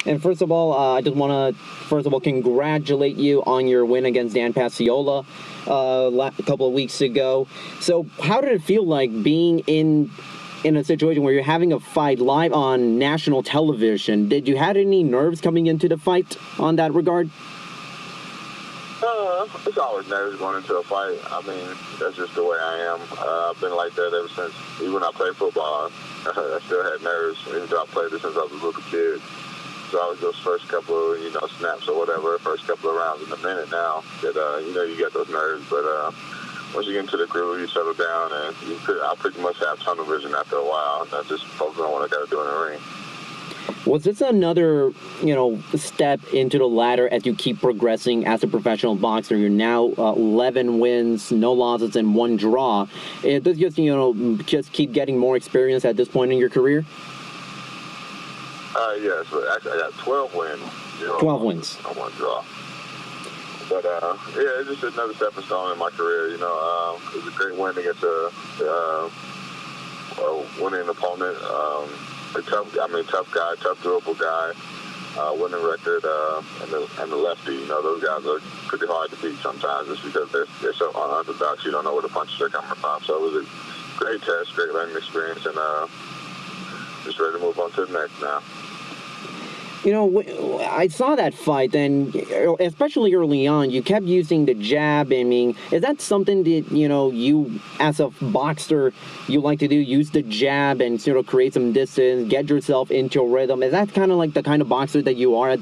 And first of all, I just want to congratulate you on your win against Dan Pasiola a couple of weeks ago. So, how did it feel like being in a situation where you're having a fight live on national television? Did you had any nerves coming into the fight on that regard? It's always nerves going into a fight. I mean, that's just the way I am. I've been like that ever since, even when I played football. I still had nerves, even though I played it since I was a little kid. So I was those first couple of, snaps or whatever, first couple of rounds in a minute now that, you get those nerves. But once you get into the groove, you settle down, and I pretty much have tunnel vision after a while. And I just focus on what I got to do in the ring. Was this another, step into the ladder as you keep progressing as a professional boxer? You're now 11 wins, no losses, and 1 draw. Does just keep getting more experience at this point in your career? Yeah, so actually I got 12 wins. 12 wins. On 1 draw. But, yeah, it's just another stepping stone in my career. It was a great win against a winning opponent. A tough guy, tough, durable guy, winning record, and the lefty. Those guys are pretty hard to beat sometimes just because they're so unorthodox. You don't know where the punches are coming from. So it was a great test, great learning experience, and just ready to move on to the next now. I saw that fight, and especially early on, you kept using the jab. I mean, is that something that, you, as a boxer, you like to do, use the jab and sort of create some distance, get yourself into a rhythm? Is that kind of like the kind of boxer that you are?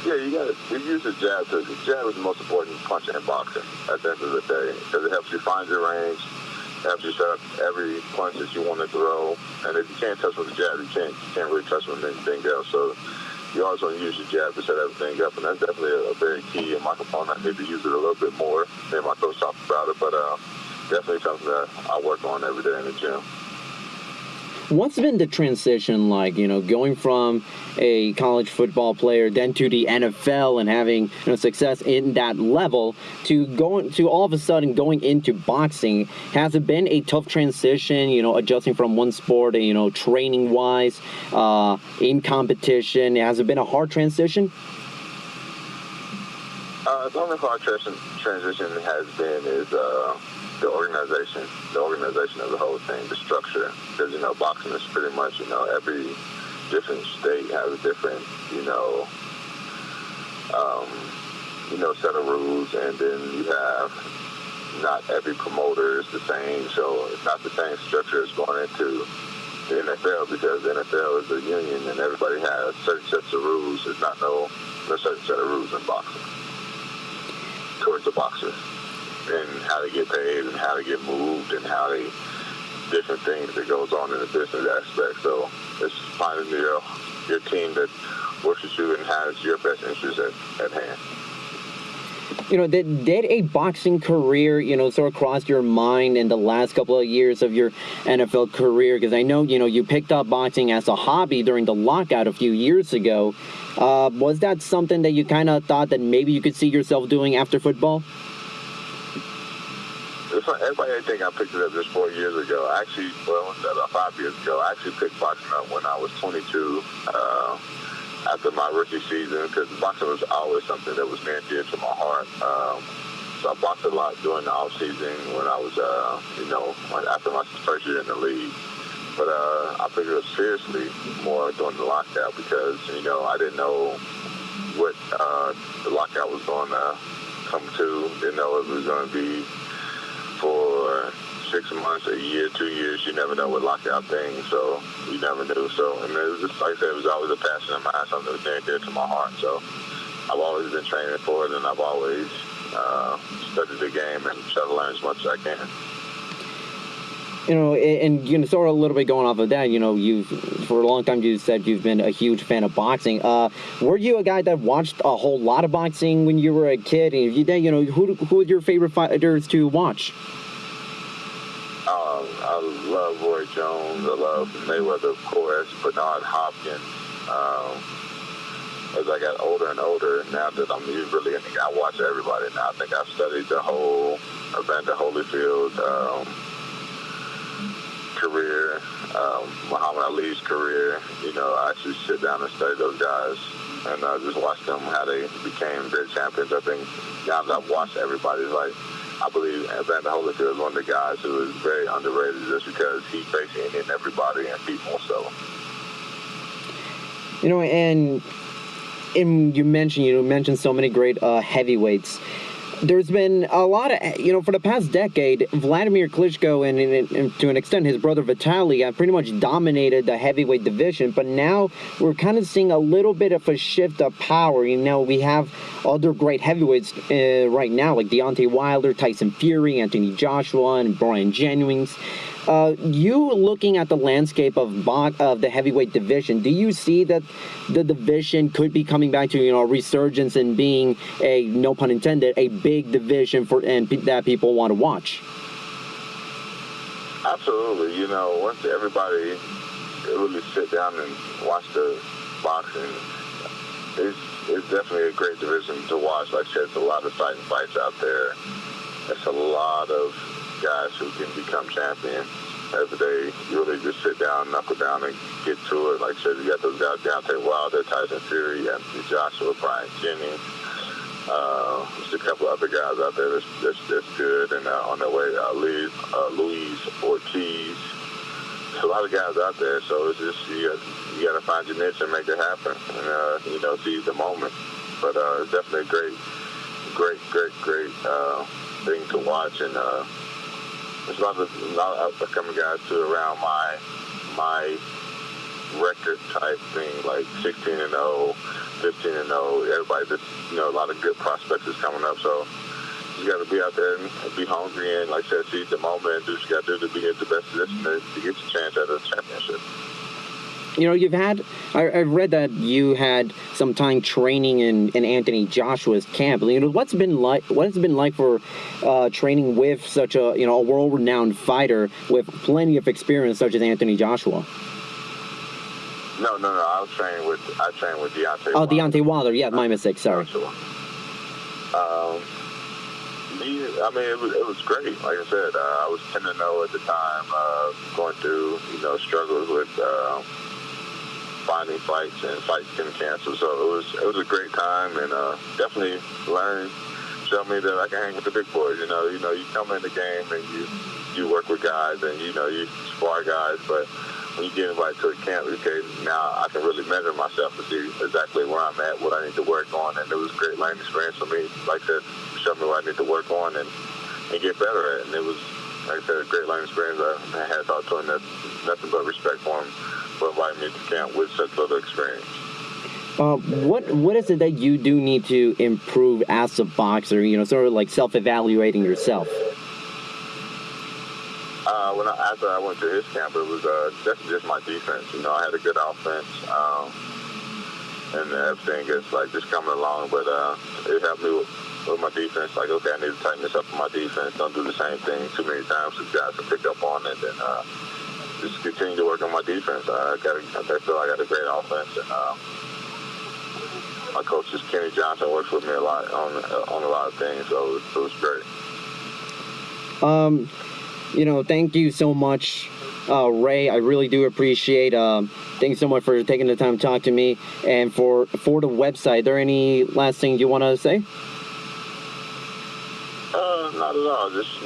Yeah, you use the jab. The jab is the most important punch in boxing at the end of the day because it helps you find your range. Helps you set up every punch that you want to throw, and if you can't touch with the jab, you can't really touch with anything else. So you always want to use your jab to set everything up, and that's definitely a very key in my component. I need to use it a little bit more. Me and my coach talked about it, but definitely something that I work on every day in the gym. What's been the transition like, going from a college football player then to the NFL and having success in that level to all of a sudden going into boxing? Has it been a tough transition, adjusting from one sport, training wise, in competition? Has it been a hard transition? The only hard transition has been is the organization of the whole thing, the structure. Because, boxing is pretty much, every different state has a different, set of rules, and then you have not every promoter is the same, so it's not the same structure as going into the NFL because the NFL is a union and everybody has certain sets of rules. There's not no certain set of rules in boxing towards the boxer. And how they get paid and how they get moved and how they different things that goes on in the business aspect. So it's finding your team that works with you and has your best interests at hand. Did a boxing career, sort of cross your mind in the last couple of years of your NFL career? Because I know, you picked up boxing as a hobby during the lockout a few years ago. Was that something that you kind of thought that maybe you could see yourself doing after football? Everybody think I picked it up just 4 years ago. Actually, about 5 years ago, I actually picked boxing up when I was 22 after my rookie season because boxing was always something that was near and dear to my heart. So I boxed a lot during the off season when I was, after my first year in the league. But I picked it up seriously more during the lockout because, I didn't know what the lockout was going to come to. Didn't know if it was going to be for 6 months, a year, 2 years. You never know with lockout things, so you never knew. So, it was just, like I said, it was always a passion of mine, something that was near and dear to my heart. So I've always been training for it, and I've always studied the game and try to learn as much as I can. And sort of a little bit going off of that, you've for a long time you said you've been a huge fan of boxing. Were you a guy that watched a whole lot of boxing when you were a kid? And if you did, who are your favorite fighters to watch? I love Roy Jones. I love Mayweather, of course. Bernard Hopkins. As I got older and older, now that I'm really I watch everybody now. I think I've studied the whole Evander Holyfield. career, Muhammad Ali's career. I actually sit down and study those guys and just watch them, how they became great champions. I think now that I've watched everybody, like, I believe Evander Holyfield is one of the guys who is very underrated just because he faced any and everybody and beat most of them. And you mentioned so many great heavyweights. There's been a lot of, for the past decade, Vladimir Klitschko and to an extent his brother Vitaly have pretty much dominated the heavyweight division, but now we're kind of seeing a little bit of a shift of power. We have other great heavyweights right now, like Deontay Wilder, Tyson Fury, Anthony Joshua, and Brian Jennings. You looking at the landscape of the heavyweight division, do you see that the division could be coming back to a resurgence and being a, no pun intended, a big division that people want to watch? Absolutely. Once everybody really sit down and watch the boxing, it's definitely a great division to watch. Like I said, it's a lot of exciting fights out there. It's a lot of guys who can become champions every day. You really just sit down, knuckle down, and get to it. Like I said, you got those guys, Deontay Wilder, Tyson Fury, Anthony Joshua, Brian Jennings. There's a couple other guys out there that's good, and on their way, Luis Ortiz. There's a lot of guys out there, so it's just you got to find your niche and make it happen, and seize the moment. But it's definitely a great thing to watch, and there's a lot of upcoming guys too around my record type thing, like 16-0, 15-0. Everybody just a lot of good prospects is coming up, so you got to be out there and be hungry and, like I said, seize the moment and do what you got to do to be in the best position to get your chance at a championship. I've read that you had some time training in Anthony Joshua's camp. What's it been like for training with such a world-renowned fighter with plenty of experience such as Anthony Joshua? No. I trained with Deontay Wilder. Oh, Deontay Wilder. Yeah, my mistake. Sorry. It was great. Like I said, I was 10-0 at the time, going through struggles with finding fights and fights getting canceled. So it was a great time, and definitely showed me that I can hang with the big boys. You come in the game and you work with guys and you spar guys, but when you get invited to a camp, okay, now I can really measure myself to see exactly where I'm at, what I need to work on, and it was a great learning experience for me. Like I said, showed me what I need to work on and get better at, and it was, like I said, a great learning experience. I had thought to him that nothing but respect for him for inviting me to camp with such little experience. What is it that you do need to improve as a boxer? Sort of like self-evaluating yourself. After I went to his camp, it was just my defense. I had a good offense, and everything is just coming along. But it helped me with my defense. Like, okay, I need to tighten this up on my defense. Don't do the same thing too many times so guys can pick up on it, and just continue to work on my defense. I feel I got a great offense, and my coach, Kenny Johnson, works with me a lot on a lot of things. So it was great. Thank you so much, Ray. I really do appreciate. Thanks so much for taking the time to talk to me. And for the website, are there any last things you want to say? Not at all. Just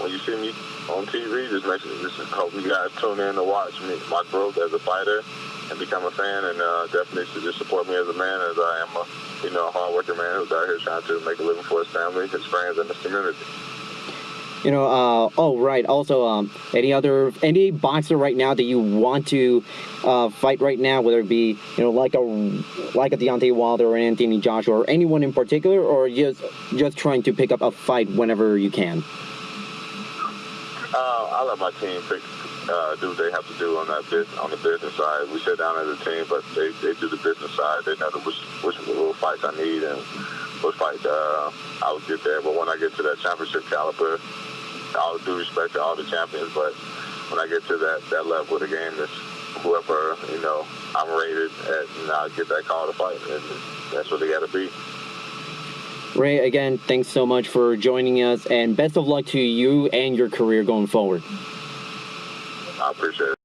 when you see me on TV, just hope you guys tune in to watch my growth as a fighter and become a fan, and definitely to just support me as a man, as I am a hard-working man who's out here trying to make a living for his family, his friends, and his community. Right. Also, any boxer right now that you want to fight right now, whether it be, like a Deontay Wilder or Anthony Joshua or anyone in particular, or just trying to pick up a fight whenever you can? I let my team do what they have to do on the business side. We sit down as a team, but they do the business side. They know which little fights I need and which fights I would get there. But when I get to that championship caliber, all due respect to all the champions, but when I get to that level of the game, it's whoever I'm rated at, and I'll get that call to fight, and that's what they got to be. Ray, again, thanks so much for joining us, and best of luck to you and your career going forward. All I appreciate it.